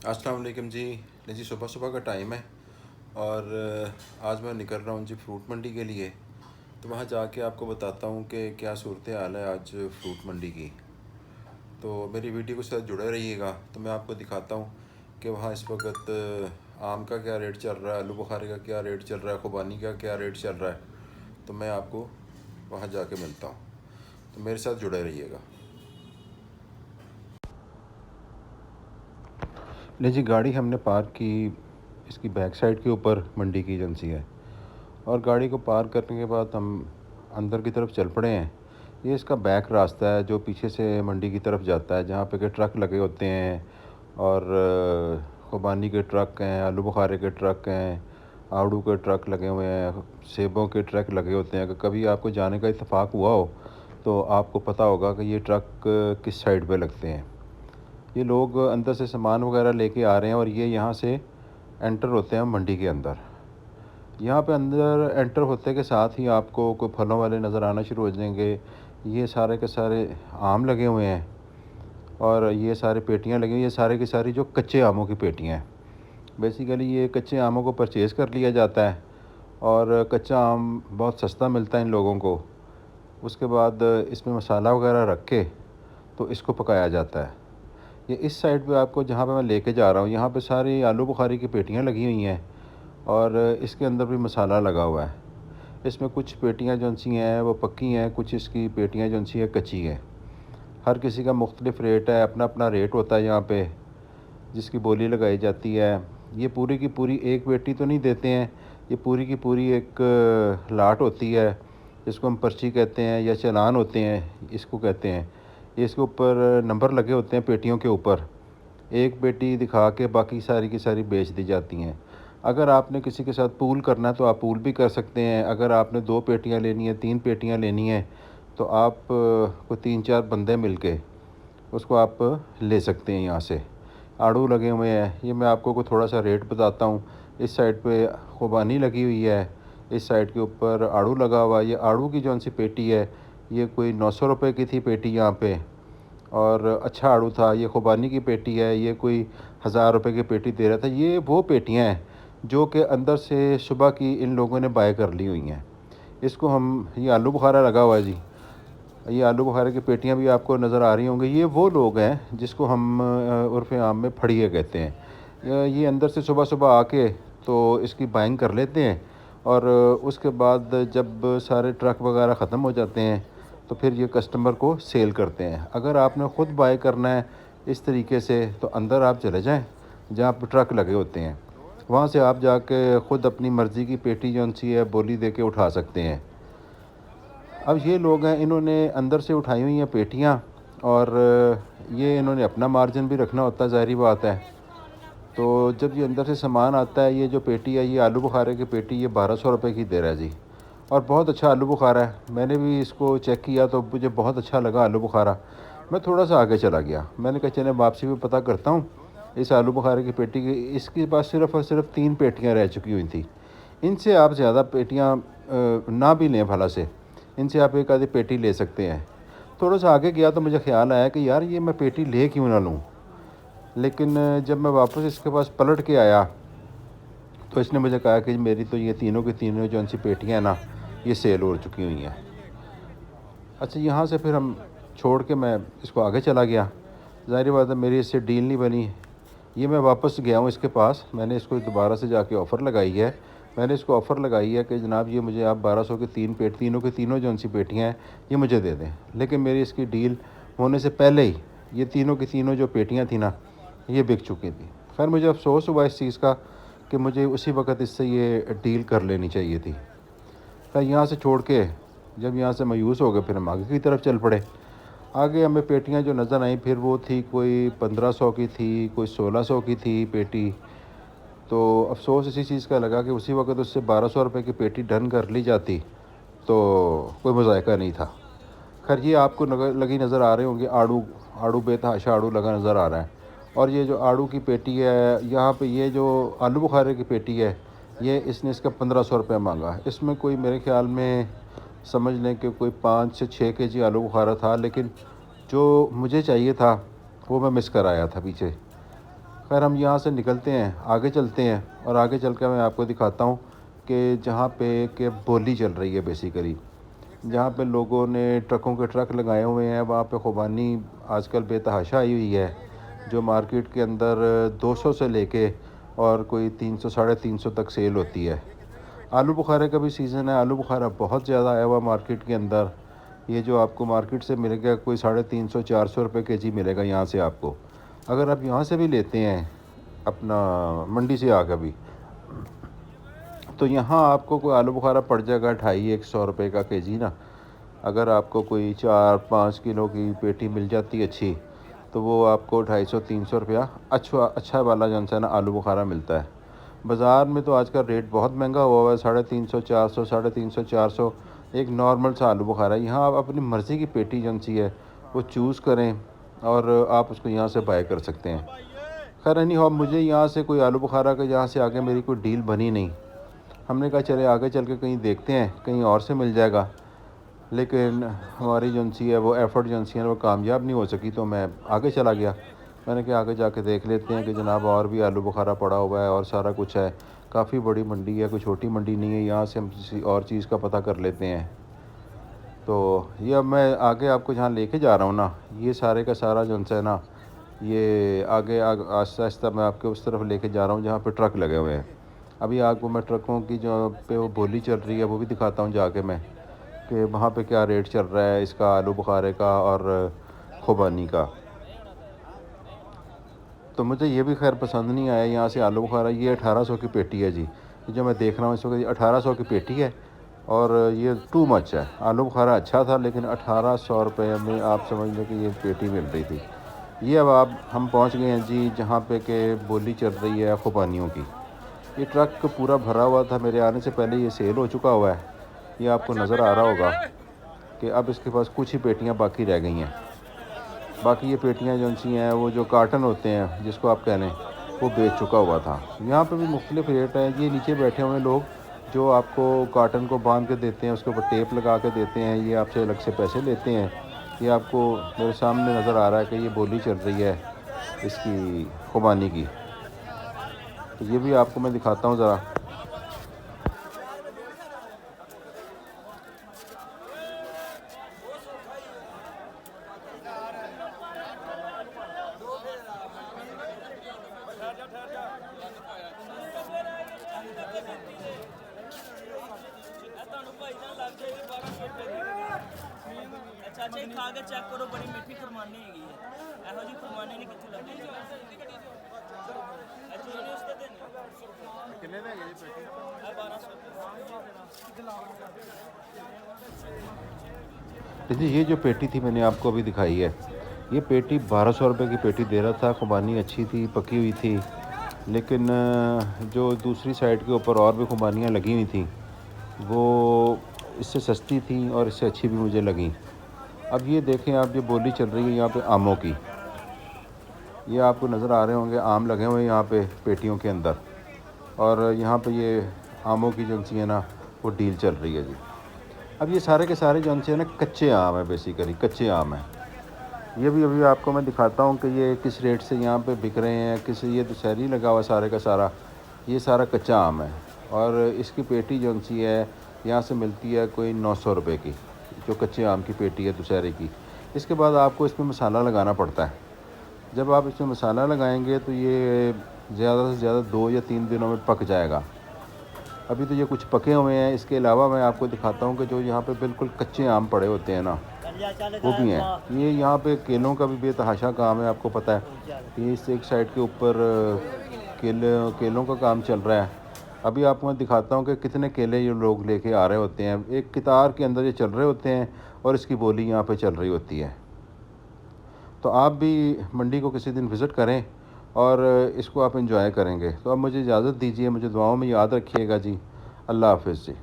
अस्सलाम वालेकुम जी। नहीं जी, सुबह सुबह का टाइम है और आज मैं निकल रहा हूँ जी फ्रूट मंडी के लिए। तो वहाँ जाके आपको बताता हूँ कि क्या सूरत हाल है आज फ्रूट मंडी की। तो मेरी वीडियो के साथ जुड़े रहिएगा। तो मैं आपको दिखाता हूँ कि वहाँ इस वक्त आम का क्या रेट चल रहा है, आलू बुखारे का क्या रेट चल रहा है, खुबानी का क्या रेट चल रहा है। तो मैं आपको वहाँ जाके मिलता हूँ, तो मेरे साथ जुड़े रहिएगा। नहीं जी, गाड़ी हमने पार्क की इसकी बैक साइड के ऊपर मंडी की एजेंसी है, और गाड़ी को पार्क करने के बाद हम अंदर की तरफ चल पड़े हैं। ये इसका बैक रास्ता है जो पीछे से मंडी की तरफ जाता है, जहाँ पे के ट्रक लगे होते हैं और खुबानी के ट्रक हैं, आलू बुखारे के ट्रक हैं, आड़ू के ट्रक लगे हुए हैं, सेबों के ट्रक लगे होते हैं। अगर कभी आपको जाने का इत्तेफाक हुआ हो तो आपको पता होगा कि ये ट्रक किस साइड पे लगते हैं। ये लोग अंदर से सामान वगैरह लेके आ रहे हैं और ये यहाँ से एंटर होते हैं मंडी के अंदर। यहाँ पे अंदर एंटर होते के साथ ही आपको कोई फलों वाले नज़र आना शुरू हो जाएंगे। ये सारे के सारे आम लगे हुए हैं और ये सारे पेटियाँ लगी हुई, ये सारे की सारी जो कच्चे आमों की पेटियाँ हैं। बेसिकली ये कच्चे आमों को परचेज़ कर लिया जाता है और कच्चा आम बहुत सस्ता मिलता है इन लोगों को। उसके बाद इसमें मसाला वगैरह रख के तो इसको पकाया जाता है। ये इस साइड पे आपको जहाँ पे मैं लेके जा रहा हूँ, यहाँ पे सारी आलू बुखारी की पेटियाँ लगी हुई हैं और इसके अंदर भी मसाला लगा हुआ है। इसमें कुछ पेटियाँ जो सी हैं वो पक्की हैं, कुछ इसकी पेटियाँ जो सी हैं कच्ची हैं। हर किसी का मुख्तलिफ़ रेट है, अपना अपना रेट होता है यहाँ पे जिसकी बोली लगाई जाती है। ये पूरी की पूरी एक पेटी तो नहीं देते हैं, ये पूरी की पूरी एक लाट होती है जिसको हम पर्ची कहते हैं या चालान होते हैं इसको कहते हैं। ये इसके ऊपर नंबर लगे होते हैं पेटियों के ऊपर। एक पेटी दिखा के बाकी सारी की सारी बेच दी जाती हैं। अगर आपने किसी के साथ पूल करना है तो आप पूल भी कर सकते हैं। अगर आपने 2 पेटियाँ लेनी है, 3 पेटियाँ लेनी है तो आप को 3-4 बंदे मिलके उसको आप ले सकते हैं यहाँ से। आड़ू लगे हुए हैं, ये मैं आपको को थोड़ा सा रेट बताता हूँ। इस साइड पे खुबानी लगी हुई है, इस साइड के ऊपर आड़ू लगा हुआ है। ये आड़ू की जौन सी पेटी है ये कोई 900 रुपये की थी पेटी यहाँ पे, और अच्छा आड़ू था। ये खुबानी की पेटी है, ये कोई 1000 रुपये की पेटी दे रहा था। ये वो पेटियाँ हैं जो कि अंदर से सुबह की इन लोगों ने बाय कर ली हुई हैं। इसको हम, ये आलू बुखारा लगा हुआ है जी, ये आलू बुखारे की पेटियाँ भी आपको नज़र आ रही होंगी। ये वो लोग हैं जिसको हम उर्फ़ आम में फड़िए कहते हैं। ये अंदर से सुबह सुबह आके तो इसकी बाइंग कर लेते हैं और उसके बाद जब सारे ट्रक वगैरह ख़त्म हो जाते हैं तो फिर ये कस्टमर को सेल करते हैं। अगर आपने ख़ुद बाय करना है इस तरीके से तो अंदर आप चले जाएं जहाँ पर ट्रक लगे होते हैं, वहाँ से आप जाके ख़ुद अपनी मर्ज़ी की पेटी जौन सी है बोली दे के उठा सकते हैं। अब ये लोग हैं, इन्होंने अंदर से उठाई हुई हैं पेटियाँ और ये इन्होंने अपना मार्जिन भी रखना होता है, ज़ाहिर बात है। तो जब ये अंदर से सामान आता है, ये जो पेटी है, ये आलू बुखारे की पेटी, ये 1200 रुपये की दे रहा है जी। और बहुत अच्छा आलू बुखारा है। मैंने भी इसको चेक किया तो मुझे बहुत अच्छा लगा आलू बुखारा। मैं थोड़ा सा आगे चला गया, मैंने कहा चले वापसी भी पता करता हूँ इस आलू बुखारे की पेटी की। इसके पास सिर्फ़ और सिर्फ 3 पेटियाँ रह चुकी हुई थी। इनसे आप ज़्यादा पेटियाँ ना भी लें भला से, इनसे आप एक आधी पेटी ले सकते हैं। थोड़ा सा आगे गया तो मुझे ख़्याल आया कि यार ये मैं पेटी ले क्यों ना लूँ। लेकिन जब मैं वापस इसके पास पलट के आया तो इसने मुझे कहा कि मेरी तो ये तीनों की तीनों जो सी पेटियाँ हैं ना, ये सेल हो चुकी हुई हैं। अच्छा, यहाँ से फिर हम छोड़ के मैं इसको आगे चला गया। ज़ाहिर बात है मेरी इससे डील नहीं बनी। ये मैं वापस गया हूँ इसके पास, मैंने इसको दोबारा से जाके ऑफ़र लगाई है। मैंने इसको ऑफ़र लगाई है कि जनाब ये मुझे आप 1200 की 3 पेट, तीनों की तीनों जो सी पेटियाँ हैं ये मुझे दे दें। लेकिन मेरी इसकी डील होने से पहले ही ये तीनों की तीनों जो पेटियाँ थी ना, ये बिक चुकी थी। खैर मुझे अफ़सोस हुआ इस चीज़ का कि मुझे उसी वक्त इससे ये डील कर लेनी चाहिए थी। खैर यहाँ से छोड़ के जब यहाँ से मायूस हो गए फिर हम आगे की तरफ चल पड़े। आगे हमें पेटियाँ जो नज़र आईं फिर वो थी कोई 1500 की थी, कोई 1600 की थी पेटी। तो अफ़सोस इसी चीज़ का लगा कि उसी वक्त उससे 1200 रुपये की पेटी डन कर ली जाती तो कोई मज़ायका नहीं था। खैर ये आपको लगी नज़र आ रहे होंगे आड़ू, आड़ू बेतहाशा आड़ू लगा नज़र आ रहा है। और ये जो आड़ू की पेटी है यहाँ पे, ये जो आलू बुखारे की पेटी है, ये इसने इसका 1500 रुपये मांगा। इसमें कोई मेरे ख़्याल में समझ लें कि कोई 5 से 6 केजी आलू बुखारा था, लेकिन जो मुझे चाहिए था वो मैं मिस कर आया था पीछे। खैर हम यहाँ से निकलते हैं, आगे चलते हैं और आगे चल कर मैं आपको दिखाता हूँ कि जहाँ पे कि बोली चल रही है बेसिकली, जहाँ पे लोगों ने ट्रकों के ट्रक लगाए हुए हैं, वहाँ पे ख़ुबानी आजकल बेतहाशा आई हुई है, जो मार्केट के अंदर 200 से लेके और कोई 300 साढ़े 300 तक सेल होती है। आलू बुखारे का भी सीज़न है, आलू बुखारा बहुत ज़्यादा आया हुआ मार्केट के अंदर। ये जो आपको मार्केट से मिलेगा कोई 350 400 रुपये केजी मिलेगा यहाँ से आपको। अगर आप यहाँ से भी लेते हैं अपना मंडी से आकर भी, तो यहाँ आपको कोई आलू बुखारा पड़ जाएगा 250 100 रुपये का केजी ना। अगर आपको कोई 4-5 किलो की पेटी मिल जाती अच्छी, तो वो आपको 250-300 रुपया अच्छा वाला जो है ना आलू बुखारा मिलता है। बाज़ार में तो आज का रेट बहुत महंगा हुआ है, 350 400 350 400 एक नॉर्मल सा आलू बुखारा है। यहाँ आप अपनी मर्ज़ी की पेटी जो सी है वो चूज़ करें और आप उसको यहाँ से बाय कर सकते हैं। खैर एनी हाउ, मुझे यहाँ से कोई आलू बुखारा का यहाँ से आगे मेरी कोई डील बनी नहीं। हमने कहा चले आगे चल के कहीं देखते हैं, कहीं और से मिल जाएगा, लेकिन हमारी जो सी है वो एफ़र्ट जो सी है वो कामयाब नहीं हो सकी, तो मैं आगे चला गया। मैंने कहा आगे जाके देख लेते हैं कि जनाब और भी आलू बुखारा पड़ा हुआ है और सारा कुछ है। काफ़ी बड़ी मंडी है, कोई छोटी मंडी नहीं है, यहाँ से हम किसी और चीज़ का पता कर लेते हैं। तो ये अब मैं आगे आपको जहाँ लेके जा रहा हूँ ना, ये सारे का सारा जो है ना, ये आगे आहिस्ता आहिस्ता मैं आपके उस तरफ लेके जा रहा हूँ जहाँ पे ट्रक लगे हुए हैं। अभी आपको मैं ट्रकों की जो पे वो बोली चल रही है वो भी दिखाता हूँ जाके मैं, कि वहाँ पे क्या रेट चल रहा है इसका आलू बुखारे का और खुबानी का। तो मुझे ये भी खैर पसंद नहीं आया यहाँ से आलू बुखारा। ये 1800 की पेटी है जी, जो मैं देख रहा हूँ इस वक्त 1800 की पेटी है और ये टू मच है। आलू बुखारा अच्छा था लेकिन 1800 रुपये में आप समझ लें कि ये पेटी मिल रही थी। ये अब हम पहुँच गए हैं जी जहाँ पे कि बोली चल रही है खुबानियों की। ये ट्रक पूरा भरा हुआ था, मेरे आने से पहले ये सेल हो चुका हुआ है। ये आपको नज़र आ रहा होगा कि अब इसके पास कुछ ही पेटियाँ बाकी रह गई हैं। बाकी ये पेटियाँ जो सी हैं वो जो कार्टन होते हैं जिसको आप कह लें, वो बेच चुका हुआ था। यहाँ पे भी मुख्तलिफ रेट हैं। ये नीचे बैठे हुए लोग जो आपको कार्टन को बांध के देते हैं, उसके ऊपर टेप लगा के देते हैं, ये आपसे अलग से पैसे लेते हैं। ये आपको मेरे सामने नज़र आ रहा है कि ये बोली चल रही है इसकी खुबानी की। तो ये भी आपको मैं दिखाता हूँ ज़रा। चाचा खा के चेक करो, बड़ी मीठी खुरमानी हैगी है। ਇਹੋ ਜੀ खुरमानी नहीं कितने लगती कितने में है ये पेटी? 1200। देखिए ये जो पेटी थी मैंने आपको अभी दिखाई है, ये पेटी 1200 रुपये की पेटी दे रहा था। खुबानी अच्छी थी, पकी हुई थी, लेकिन जो दूसरी साइड के ऊपर और भी खुबानियाँ लगी हुई थी वो इससे सस्ती थी और इससे अच्छी भी मुझे लगी। अब ये देखें आप, ये बोली चल रही है यहाँ पे आमों की। ये आपको नज़र आ रहे होंगे आम लगे हुए हैं यहाँ पे पेटियों के अंदर, और यहाँ पे ये आमों की जो सी है ना वो डील चल रही है जी। अब ये सारे के सारे जो सी है ना कच्चे आम है, बेसिकली कच्चे आम है। ये भी अभी आपको मैं दिखाता हूँ कि ये किस रेट से यहाँ पे बिक रहे हैं। ये तो शहरी लगा हुआ सारे का सारा, ये सारा कच्चा आम है और इसकी पेटी जो सी है यहाँ से मिलती है कोई 900 रुपये की, जो कच्चे आम की पेटी है दुशहरे की। इसके बाद आपको इसमें मसाला लगाना पड़ता है। जब आप इसमें मसाला लगाएंगे तो ये ज़्यादा से ज़्यादा 2 या 3 दिनों में पक जाएगा। अभी तो ये कुछ पके हुए हैं। इसके अलावा मैं आपको दिखाता हूँ कि जो यहाँ पे बिल्कुल कच्चे आम पड़े होते हैं ना, वो भी हैं। ये यहाँ पे केलों का भी बेतहाशा काम है, आपको पता है। ये इस एक साइड के ऊपर केलों का काम चल रहा है। अभी आपको मैं दिखाता हूँ कि कितने केले ये लोग लेके आ रहे होते हैं। एक कितार के अंदर ये चल रहे होते हैं और इसकी बोली यहाँ पे चल रही होती है। तो आप भी मंडी को किसी दिन विज़िट करें और इसको आप एंजॉय करेंगे। तो अब मुझे इजाज़त दीजिए, मुझे दुआओं में याद रखिएगा जी। अल्लाह हाफ़िज़ जी।